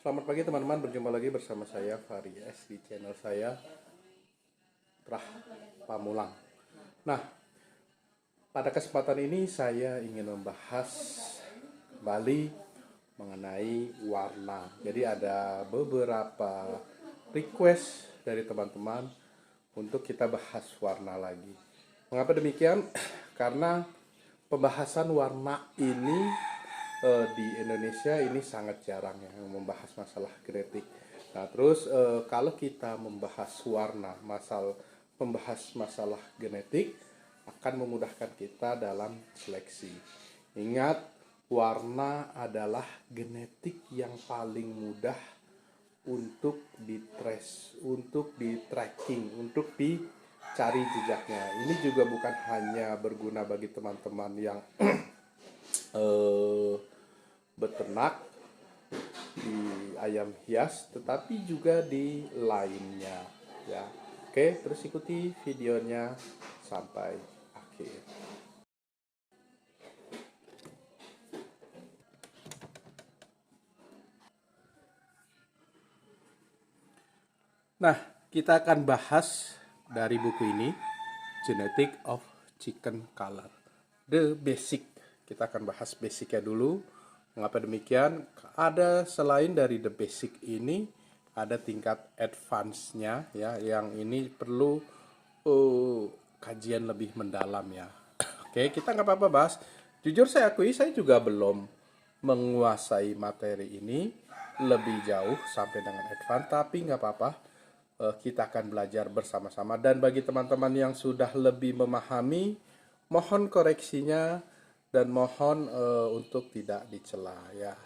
Selamat pagi teman-teman, berjumpa lagi bersama saya Faries di channel saya Trah Pamulang. Nah, pada kesempatan ini saya ingin membahas kembali mengenai warna. Jadi ada beberapa request dari teman-teman untuk kita bahas warna lagi. Mengapa demikian? Karena pembahasan warna ini di Indonesia ini sangat jarang ya membahas masalah genetik. Nah, terus kalau kita membahas warna, membahas masalah genetik akan memudahkan kita dalam seleksi. Ingat, warna adalah genetik yang paling mudah untuk di-trace, untuk di-tracking, untuk dicari jejaknya. Ini juga bukan hanya berguna bagi teman-teman yang beternak di ayam hias, tetapi juga di lainnya ya. Oke, terus ikuti videonya sampai akhir. Nah, kita akan bahas dari buku ini, Genetic of Chicken Color, the basic. Kita akan bahas basicnya dulu. Mengapa demikian? Ada selain dari the basic ini, ada tingkat advance-nya ya, yang ini perlu kajian lebih mendalam ya. Oke, kita nggak apa-apa bahas. Jujur saya akui saya juga belum menguasai materi ini lebih jauh sampai dengan advance, tapi nggak apa-apa. Kita akan belajar bersama-sama, dan bagi teman-teman yang sudah lebih memahami, mohon koreksinya dan mohon untuk tidak dicela ya.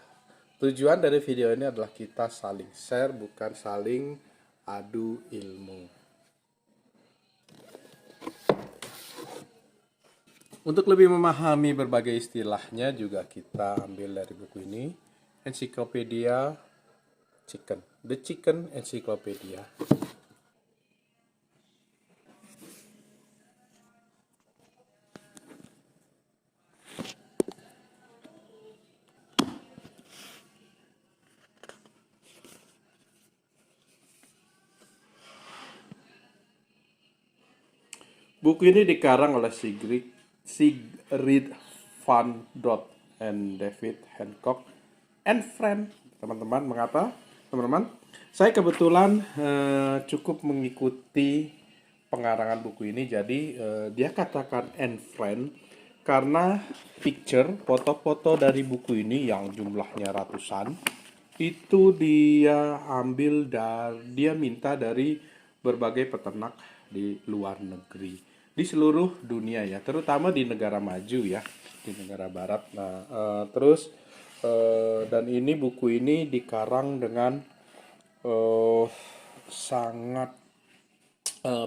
Tujuan dari video ini adalah kita saling share, bukan saling adu ilmu. Untuk lebih memahami berbagai istilahnya juga kita ambil dari buku ini, Encyclopedia Chicken, The Chicken Encyclopedia. Buku ini dikarang oleh Sigrid van Dort and David Hancock and friend. Teman-teman, mengapa? Teman-teman, saya kebetulan cukup mengikuti pengarangan buku ini. Jadi dia katakan and friend karena foto-foto dari buku ini yang jumlahnya ratusan itu dia minta dari berbagai peternak di luar negeri, di seluruh dunia ya, terutama di negara maju ya, di negara barat. Nah, dan ini buku ini dikarang dengan sangat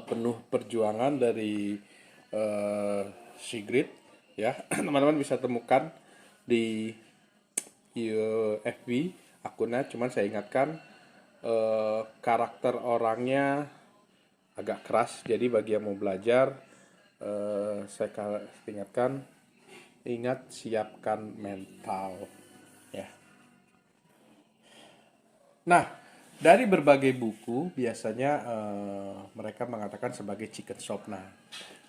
penuh perjuangan dari Sigrid ya. Teman-teman bisa temukan di FB akunnya, cuman saya ingatkan karakter orangnya agak keras, jadi bagi yang mau belajar saya ingatkan, ingat siapkan mental ya. Nah, dari berbagai buku biasanya mereka mengatakan sebagai chicken soup. Nah,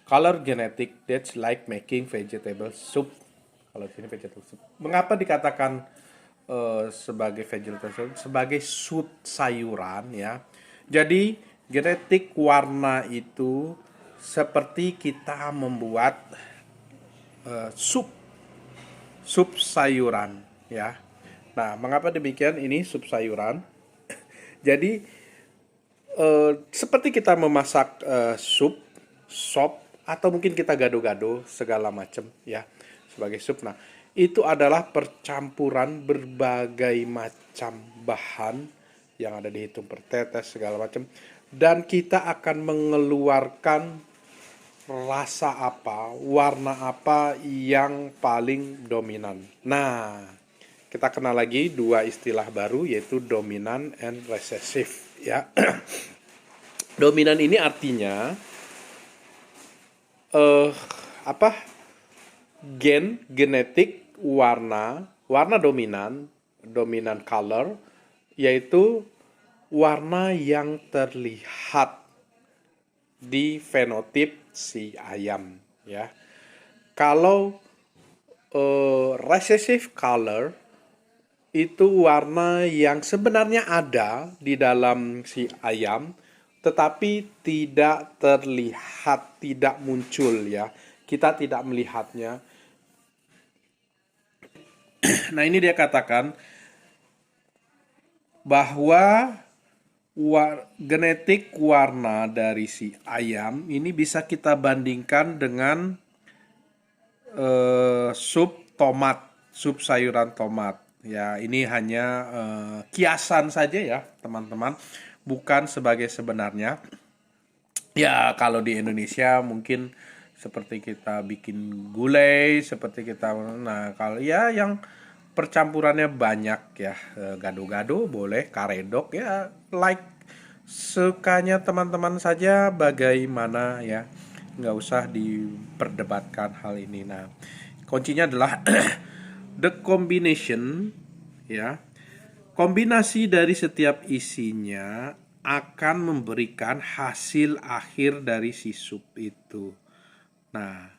color genetic that's like making vegetable soup. Kalau di sini vegetable soup. Mengapa dikatakan sebagai vegetable soup? Sebagai sup sayuran ya. Jadi genetik warna itu seperti kita membuat sup sayuran ya. Nah, mengapa demikian? Ini sup sayuran. Jadi seperti kita memasak sop, atau mungkin kita gado-gado segala macam ya sebagai sup. Nah, itu adalah percampuran berbagai macam bahan yang ada dihitung per tetes segala macam, dan kita akan mengeluarkan rasa apa, warna apa yang paling dominan. Nah, kita kenal lagi dua istilah baru, yaitu dominan and recessive ya. Dominan ini artinya genetik warna dominan color yaitu warna yang terlihat di fenotip si ayam, ya. Kalau recessive color itu warna yang sebenarnya ada di dalam si ayam, tetapi tidak terlihat, tidak muncul, ya. Kita tidak melihatnya. Nah, ini dia katakan bahwa genetik warna dari si ayam ini bisa kita bandingkan dengan sup tomat, sup sayuran tomat. Ya, ini hanya kiasan saja ya, teman-teman, bukan sebagai sebenarnya. Ya, kalau di Indonesia mungkin seperti kita bikin gulai, seperti kita, nah kalau ya yang percampurannya banyak ya, gado-gado boleh, karedok ya, like sukanya teman-teman saja bagaimana ya, nggak usah diperdebatkan hal ini. Nah, kuncinya adalah the combination, ya, kombinasi dari setiap isinya akan memberikan hasil akhir dari si sup itu. Nah,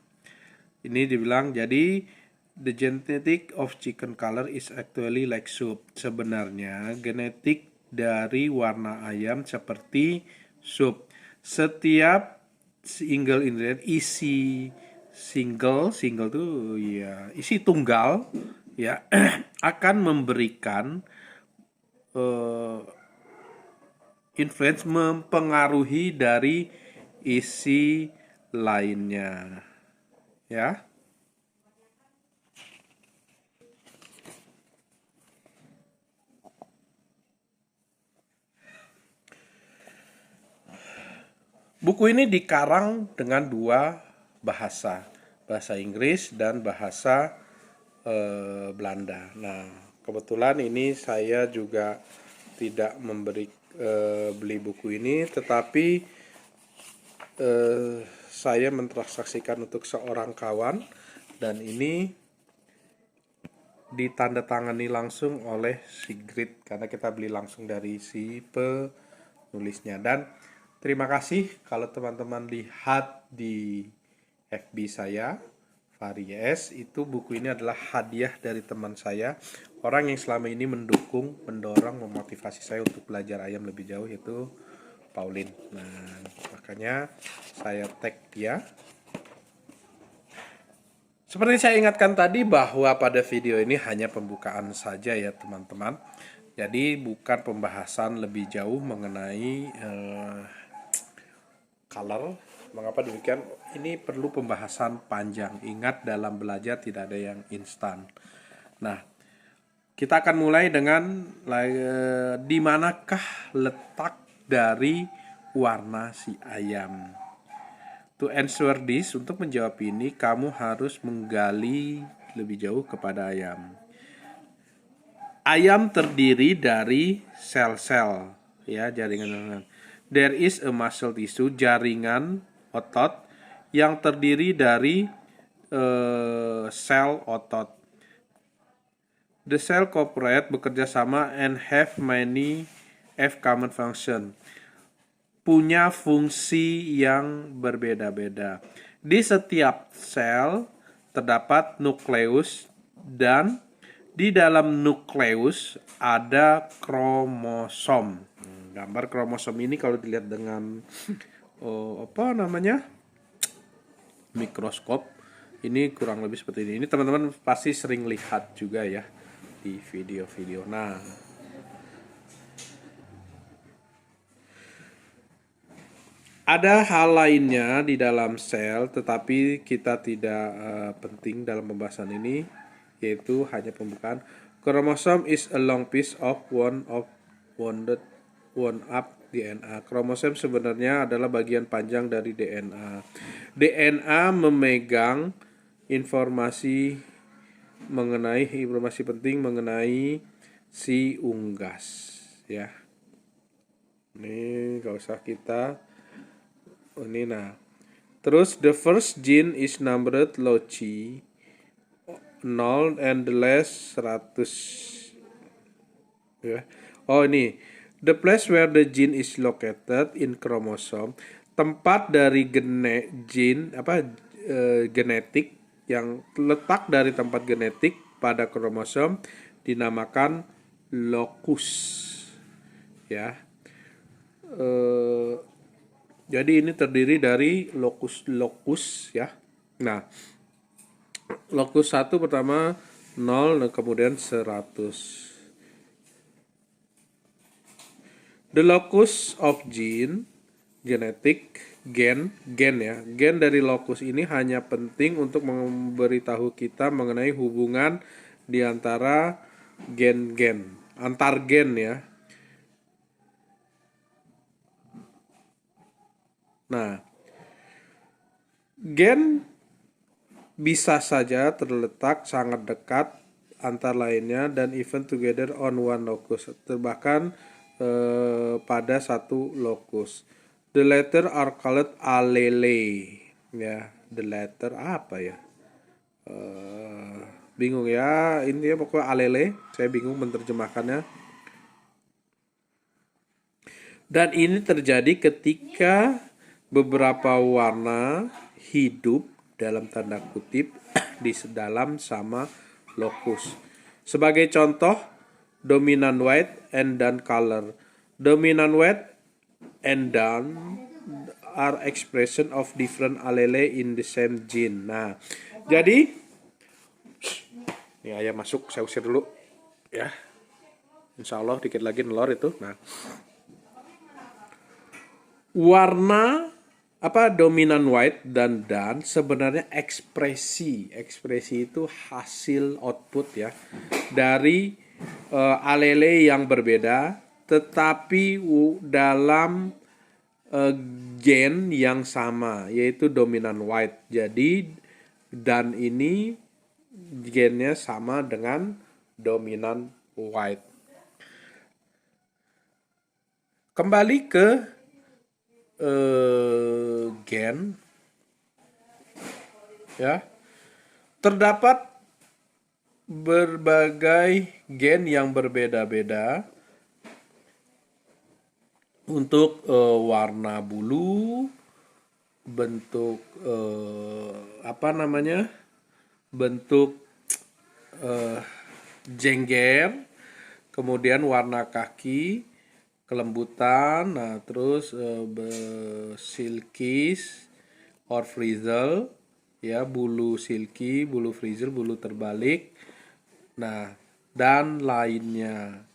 ini dibilang jadi the genetic of chicken color is actually like soup. Sebenarnya genetik dari warna ayam seperti sup. Setiap single ingredient, isi single tuh ya, isi tunggal ya akan memberikan influence, mempengaruhi dari isi lainnya, ya. Buku ini dikarang dengan dua bahasa, bahasa Inggris dan bahasa Belanda. Nah, kebetulan ini saya juga tidak beli buku ini, tetapi saya mentransaksikan untuk seorang kawan, dan ini ditandatangani langsung oleh Sigrid karena kita beli langsung dari si penulisnya. Dan terima kasih kalau teman-teman lihat di FB saya, Varies, itu buku ini adalah hadiah dari teman saya, orang yang selama ini mendukung, mendorong, memotivasi saya untuk belajar ayam lebih jauh, yaitu Pauline. Nah, makanya saya tag dia. Seperti saya ingatkan tadi bahwa pada video ini hanya pembukaan saja ya teman-teman. Jadi bukan pembahasan lebih jauh mengenai color. Mengapa demikian? Ini perlu pembahasan panjang. Ingat, dalam belajar tidak ada yang instan. Nah, kita akan mulai dengan di manakah letak dari warna si ayam. To answer this, untuk menjawab ini, kamu harus menggali lebih jauh kepada ayam. Ayam terdiri dari sel-sel, ya, jaringan. There is a muscle tissue, jaringan otot yang terdiri dari sel otot. The cell cooperate, bekerja sama, and have common function, punya fungsi yang berbeda-beda. Di setiap sel terdapat nukleus, dan di dalam nukleus ada kromosom. Gambar kromosom ini kalau dilihat dengan mikroskop, ini kurang lebih seperti ini. Ini teman-teman pasti sering lihat juga ya di video-video. Nah, ada hal lainnya di dalam sel, tetapi kita tidak penting dalam pembahasan ini, yaitu hanya pembukaan. Kromosom is a long piece of wound up DNA. Kromosom sebenarnya adalah bagian panjang dari DNA. DNA memegang informasi penting mengenai si unggas, ya. Ini gak usah kita ini. Nah, terus the first gene is numbered loci 0 and the last 100, ya. Oh ini, the place where the gene is located in chromosome, tempat dari genetik yang letak dari tempat genetik pada kromosom dinamakan locus, ya. Jadi ini terdiri dari locus ya. Nah, locus 1 pertama 0 dan kemudian 100. The locus of gene, genetik, gen ya. Gen dari locus ini hanya penting untuk memberitahu kita mengenai hubungan di antara gen-gen, antar gen ya. Nah, gen bisa saja terletak sangat dekat antar lainnya dan even together on one locus, bahkan pada satu locus. The letter are called allele, ya. The letter apa ya? Bingung ya, ini ya pokoknya allele. Saya bingung menerjemahkannya. Dan ini terjadi ketika beberapa warna hidup dalam tanda kutip di dalam sama locus. Sebagai contoh, dominant white and dan color. Dominant white and dan are expression of different allele in the same gene. Nah, jadi ini ayam masuk, saya usir dulu ya. Insya Allah dikit lagi nelor itu. Nah, warna dominan white dan sebenarnya ekspresi itu hasil output ya dari allele yang berbeda tetapi dalam gen yang sama, yaitu dominan white. Jadi dan ini gennya sama dengan dominan white. Kembali ke gen ya, terdapat berbagai gen yang berbeda-beda untuk warna bulu, bentuk bentuk jengger, kemudian warna kaki, kelembutan, nah terus silkies or frizzle ya, bulu silky, bulu frizzle, bulu terbalik, nah dan lainnya.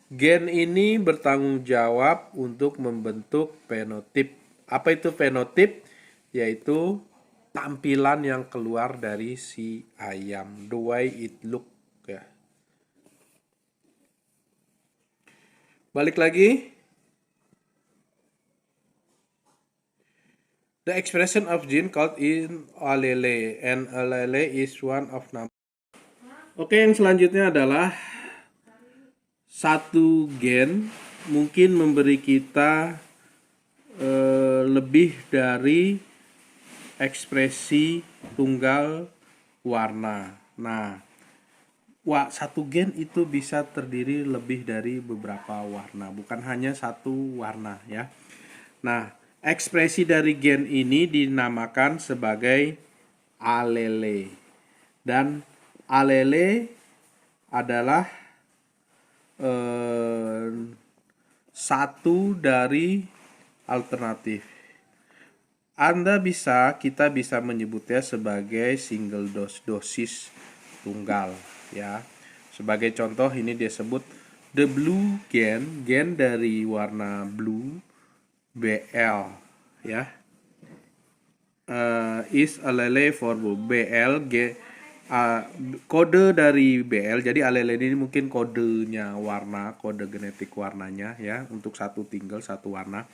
Gen ini bertanggung jawab untuk membentuk fenotip. Apa itu fenotip? Yaitu tampilan yang keluar dari si ayam, the way it look ya. Balik lagi. The expression of gene called in allele, and allele is one of number. Oke, yang selanjutnya adalah satu gen mungkin memberi kita lebih dari ekspresi tunggal warna. Nah, satu gen itu bisa terdiri lebih dari beberapa warna, bukan hanya satu warna ya. Nah, ekspresi dari gen ini dinamakan sebagai allele. Dan allele adalah satu dari alternatif. Kita bisa menyebutnya sebagai single dosis tunggal ya. Sebagai contoh ini dia sebut the blue gen dari warna blue BL ya. Is allele for blue. BL kode dari BL, jadi allele ini mungkin kodenya warna, kode genetik warnanya ya, untuk satu warna.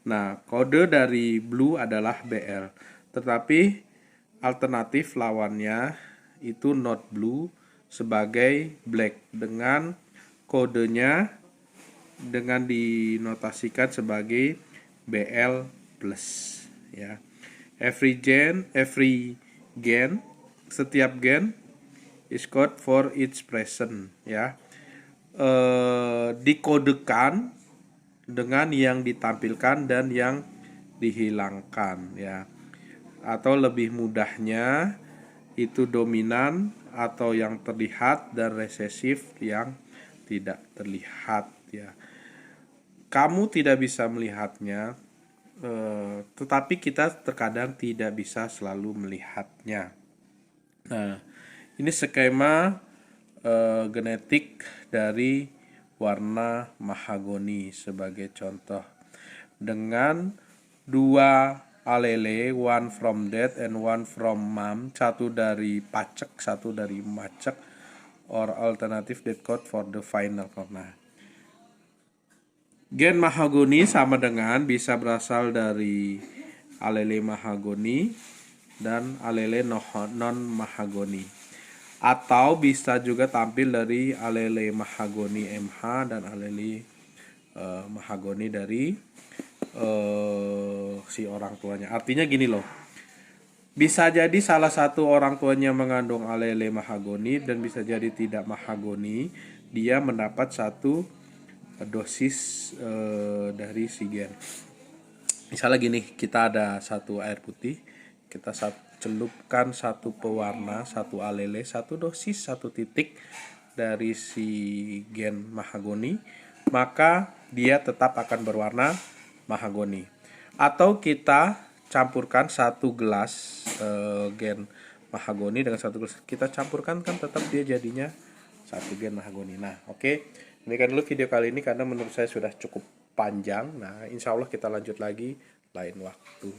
Nah, kode dari blue adalah BL, tetapi alternatif lawannya itu not blue sebagai black dengan kodenya dengan dinotasikan sebagai BL plus ya. Every gen, setiap gen is code for its present ya. dikodekan dengan yang ditampilkan dan yang dihilangkan ya. Atau lebih mudahnya itu dominan atau yang terlihat dan resesif yang tidak terlihat ya. Kamu tidak bisa melihatnya, tetapi kita terkadang tidak bisa selalu melihatnya. Nah, ini skema genetik dari warna mahagoni sebagai contoh. Dengan 2 alele, one from dad and one from mom, satu dari pacek, satu dari macek, or alternative date code for the final code. Nah, gen mahagoni sama dengan bisa berasal dari alele mahagoni dan alele non mahagoni, atau bisa juga tampil dari alele mahagoni MH dan alele mahagoni dari si orang tuanya. Artinya gini loh, bisa jadi salah satu orang tuanya mengandung alele mahagoni dan bisa jadi tidak mahagoni. Dia mendapat satu dosis dari si gen. Misalnya gini, kita ada satu air putih, kita celupkan satu pewarna, satu alele, satu dosis, satu titik dari si gen mahagoni, maka dia tetap akan berwarna mahagoni. Atau kita campurkan satu gelas gen mahagoni dengan satu gelas, kita campurkan kan tetap dia jadinya satu gen mahagoni. Nah, oke. Demikian dulu video kali ini karena menurut saya sudah cukup panjang. Nah, insya Allah kita lanjut lagi lain waktu.